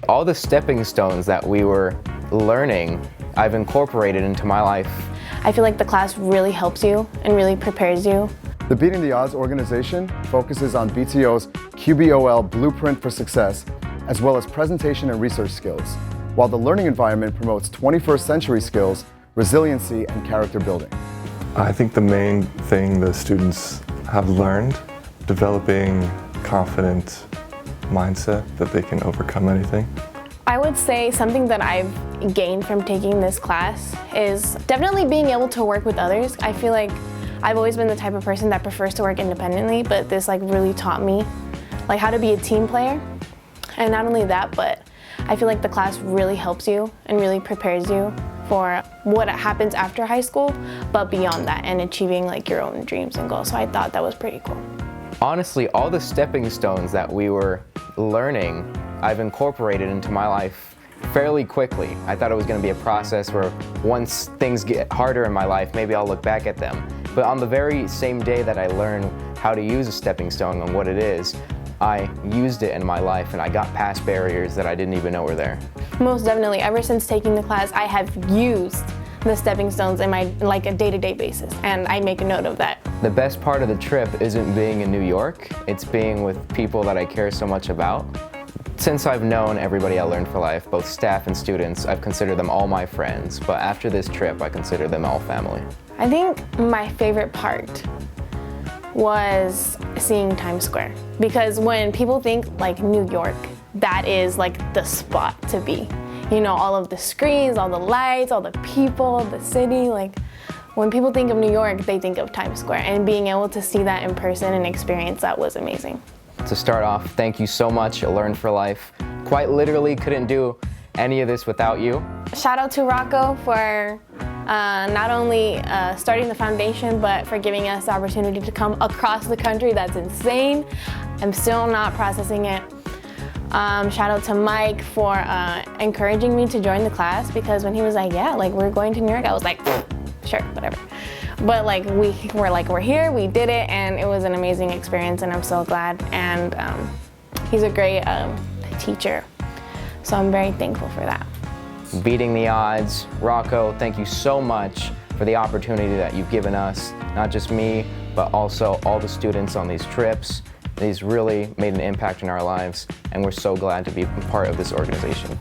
All the stepping stones that we were learning, I've incorporated into my life. I feel like the class really helps you and really prepares you. The Beating the Odds organization focuses on BTO's QBOL Blueprint for Success, as well as presentation and research skills, while the learning environment promotes 21st century skills, resiliency, and character building. I think the main thing the students have learned, developing confident mindset that they can overcome anything. I would say something that I've gained from taking this class is definitely being able to work with others. I feel like I've always been the type of person that prefers to work independently, but this really taught me how to be a team player. And not only that, but I feel like the class really helps you and really prepares you for what happens after high school, but beyond that, and achieving your own dreams and goals. So I thought that was pretty cool. Honestly, all the stepping stones that we were learning, I've incorporated into my life fairly quickly. I thought it was going to be a process where once things get harder in my life, maybe I'll look back at them. But on the very same day that I learned how to use a stepping stone and what it is, I used it in my life and I got past barriers that I didn't even know were there. Most definitely. Ever since taking the class, I have used the stepping stones in my a day-to-day basis, and I make a note of that. The best part of the trip isn't being in New York, it's being with people that I care so much about. Since I've known everybody at Learn for Life, both staff and students, I've considered them all my friends, but after this trip, I consider them all family. I think my favorite part was seeing Times Square, because when people think New York, that is the spot to be. You know, all of the screens, all the lights, all the people, the city. When people think of New York, they think of Times Square, and being able to see that in person and experience that was amazing. To start off, thank you so much, Learn for Life. Quite literally couldn't do any of this without you. Shout out to Rocco for not only starting the foundation, but for giving us the opportunity to come across the country. That's insane. I'm still not processing it. Shout out to Mike for encouraging me to join the class, because when he was yeah, we're going to New York, I was like, sure, whatever. But we're here, we did it, and it was an amazing experience, and I'm so glad. And he's a great teacher, so I'm very thankful for that. Beating the Odds, Rocco, thank you so much for the opportunity that you've given us, not just me, but also all the students on these trips. These really made an impact in our lives, and we're so glad to be part of this organization.